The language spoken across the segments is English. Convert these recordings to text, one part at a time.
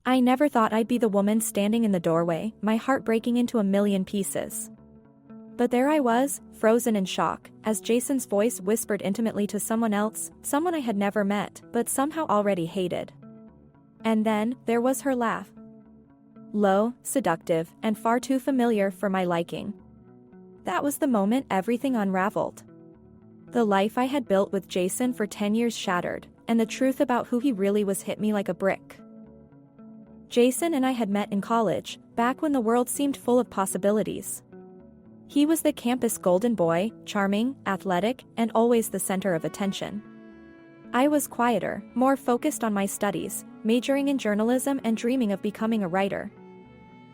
I never thought I'd be the woman standing in the doorway, my heart breaking into a million pieces. But there I was, frozen in shock, as Jason's voice whispered intimately to someone else, someone I had never met, but somehow already hated. And then, there was her laugh. Low, seductive, and far too familiar for my liking. That was the moment everything unraveled. The life I had built with Jason for 10 years shattered, and the truth about who he really was hit me like a brick. Jason and I had met in college, back when the world seemed full of possibilities. He was the campus golden boy, charming, athletic, and always the center of attention. I was quieter, more focused on my studies, majoring in journalism and dreaming of becoming a writer.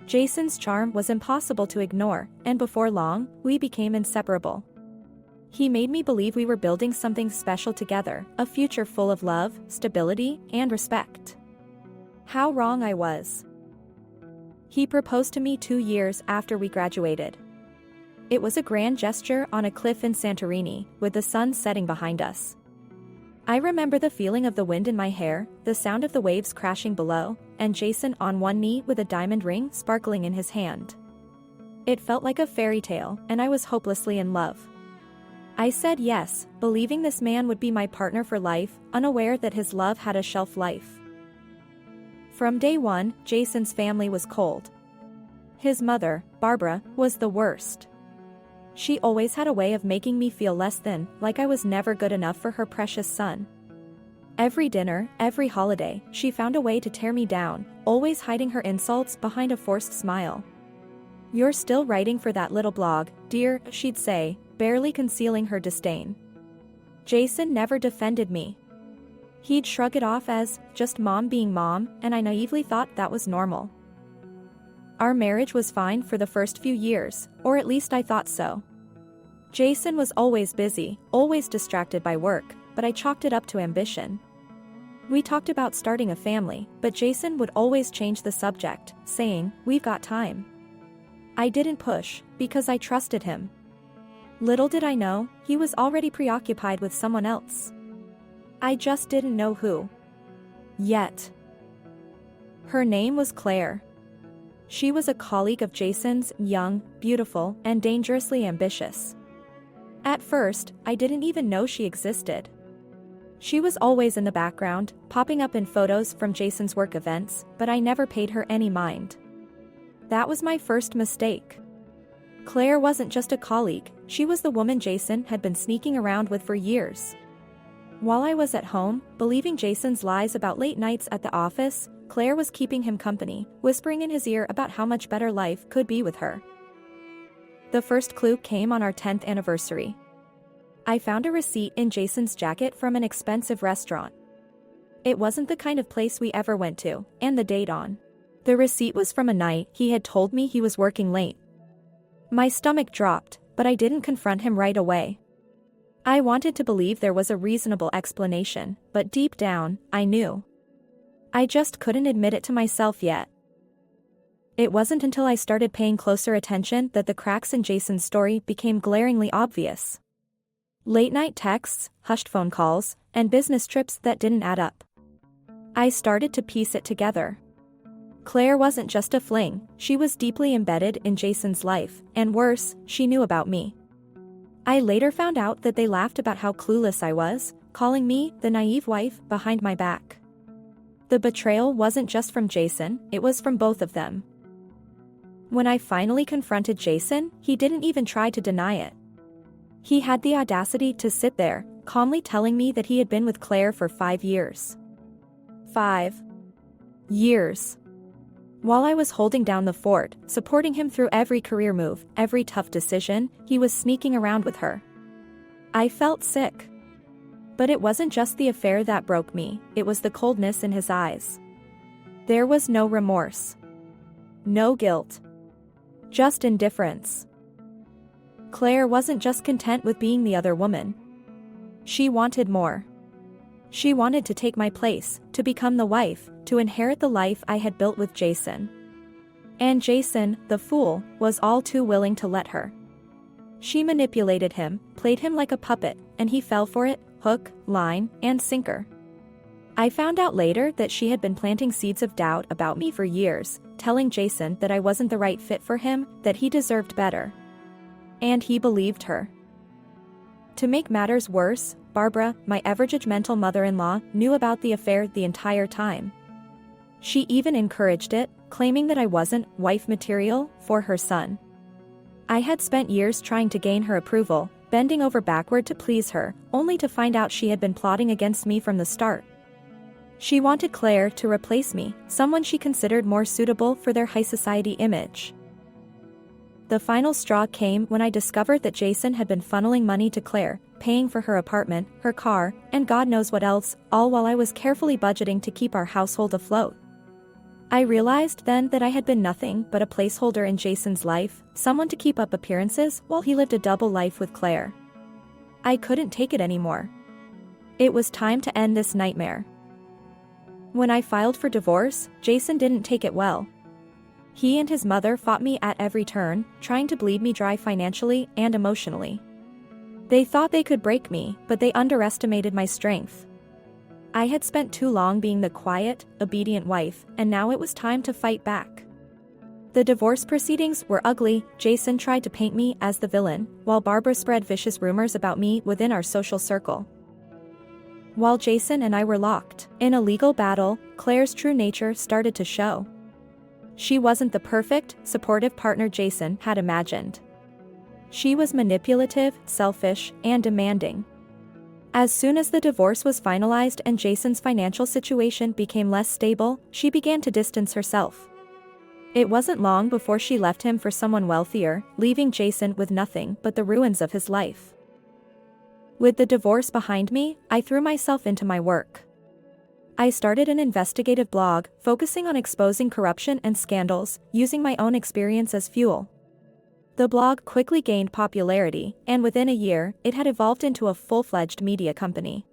Jason's charm was impossible to ignore, and before long, we became inseparable. He made me believe we were building something special together, a future full of love, stability, and respect. How wrong I was. He proposed to me 2 years after we graduated. It was a grand gesture on a cliff in Santorini, with the sun setting behind us. I remember the feeling of the wind in my hair, the sound of the waves crashing below, and Jason on one knee with a diamond ring sparkling in his hand. It felt like a fairy tale, and I was hopelessly in love. I said yes, believing this man would be my partner for life, unaware that his love had a shelf life. From day one, Jason's family was cold. His mother, Barbara, was the worst. She always had a way of making me feel less than, like I was never good enough for her precious son. Every dinner, every holiday, she found a way to tear me down, always hiding her insults behind a forced smile. "You're still writing for that little blog, dear," she'd say, barely concealing her disdain. Jason never defended me. He'd shrug it off as, just mom being mom, and I naively thought that was normal. Our marriage was fine for the first few years, or at least I thought so. Jason was always busy, always distracted by work, but I chalked it up to ambition. We talked about starting a family, but Jason would always change the subject, saying, "We've got time." I didn't push, because I trusted him. Little did I know, he was already preoccupied with someone else. I just didn't know who. Yet. Her name was Claire. She was a colleague of Jason's, young, beautiful, and dangerously ambitious. At first, I didn't even know she existed. She was always in the background, popping up in photos from Jason's work events, but I never paid her any mind. That was my first mistake. Claire wasn't just a colleague, she was the woman Jason had been sneaking around with for years. While I was at home, believing Jason's lies about late nights at the office, Claire was keeping him company, whispering in his ear about how much better life could be with her. The first clue came on our 10th anniversary. I found a receipt in Jason's jacket from an expensive restaurant. It wasn't the kind of place we ever went to, and the date on the receipt was from a night he had told me he was working late. My stomach dropped, but I didn't confront him right away. I wanted to believe there was a reasonable explanation, but deep down, I knew. I just couldn't admit it to myself yet. It wasn't until I started paying closer attention that the cracks in Jason's story became glaringly obvious. Late-night texts, hushed phone calls, and business trips that didn't add up. I started to piece it together. Claire wasn't just a fling, she was deeply embedded in Jason's life, and worse, she knew about me. I later found out that they laughed about how clueless I was, calling me the naive wife behind my back. The betrayal wasn't just from Jason, it was from both of them. When I finally confronted Jason, he didn't even try to deny it. He had the audacity to sit there, calmly telling me that he had been with Claire for 5 years. 5 years. While I was holding down the fort, supporting him through every career move, every tough decision, he was sneaking around with her. I felt sick. But it wasn't just the affair that broke me, it was the coldness in his eyes. There was no remorse. No guilt. Just indifference. Claire wasn't just content with being the other woman. She wanted more. She wanted to take my place, to become the wife, to inherit the life I had built with Jason. And Jason, the fool, was all too willing to let her. She manipulated him, played him like a puppet, and he fell for it, hook, line, and sinker. I found out later that she had been planting seeds of doubt about me for years, telling Jason that I wasn't the right fit for him, that he deserved better. And he believed her. To make matters worse, Barbara, my ever-judgmental mother-in-law, knew about the affair the entire time. She even encouraged it, claiming that I wasn't wife material for her son. I had spent years trying to gain her approval, bending over backward to please her, only to find out she had been plotting against me from the start. She wanted Claire to replace me, someone she considered more suitable for their high society image. The final straw came when I discovered that Jason had been funneling money to Claire, paying for her apartment, her car, and God knows what else, all while I was carefully budgeting to keep our household afloat. I realized then that I had been nothing but a placeholder in Jason's life, someone to keep up appearances while he lived a double life with Claire. I couldn't take it anymore. It was time to end this nightmare. When I filed for divorce, Jason didn't take it well. He and his mother fought me at every turn, trying to bleed me dry financially and emotionally. They thought they could break me, but they underestimated my strength. I had spent too long being the quiet, obedient wife, and now it was time to fight back. The divorce proceedings were ugly. Jason tried to paint me as the villain, while Barbara spread vicious rumors about me within our social circle. While Jason and I were locked in a legal battle, Claire's true nature started to show. She wasn't the perfect, supportive partner Jason had imagined. She was manipulative, selfish, and demanding. As soon as the divorce was finalized and Jason's financial situation became less stable, she began to distance herself. It wasn't long before she left him for someone wealthier, leaving Jason with nothing but the ruins of his life. With the divorce behind me, I threw myself into my work. I started an investigative blog, focusing on exposing corruption and scandals, using my own experience as fuel. The blog quickly gained popularity, and within a year, it had evolved into a full-fledged media company.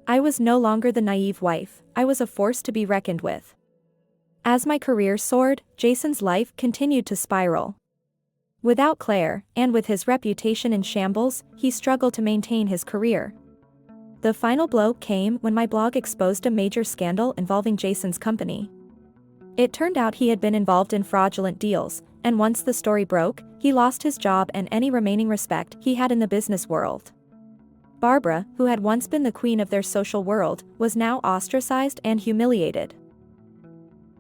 I was no longer the naive wife, I was a force to be reckoned with. As my career soared, Jason's life continued to spiral. Without Claire, and with his reputation in shambles, he struggled to maintain his career. The final blow came when my blog exposed a major scandal involving Jason's company. It turned out he had been involved in fraudulent deals, and once the story broke, he lost his job and any remaining respect he had in the business world. Barbara, who had once been the queen of their social world, was now ostracized and humiliated.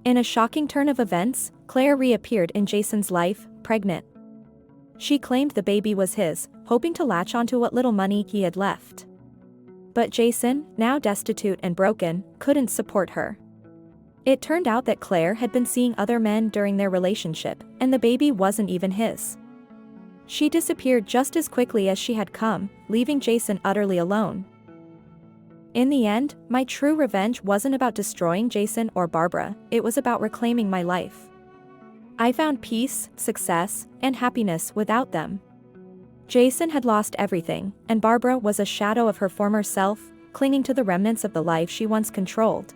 In a shocking turn of events, Claire reappeared in Jason's life, pregnant. She claimed the baby was his, hoping to latch onto what little money he had left. But Jason, now destitute and broken, couldn't support her. It turned out that Claire had been seeing other men during their relationship, and the baby wasn't even his. She disappeared just as quickly as she had come, leaving Jason utterly alone. In the end, my true revenge wasn't about destroying Jason or Barbara, it was about reclaiming my life. I found peace, success, and happiness without them. Jason had lost everything, and Barbara was a shadow of her former self, clinging to the remnants of the life she once controlled.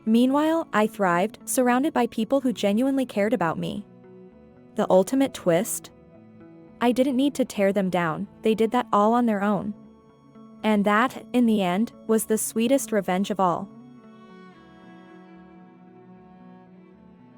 Meanwhile, I thrived, surrounded by people who genuinely cared about me. The ultimate twist? I didn't need to tear them down, they did that all on their own. And that, in the end, was the sweetest revenge of all.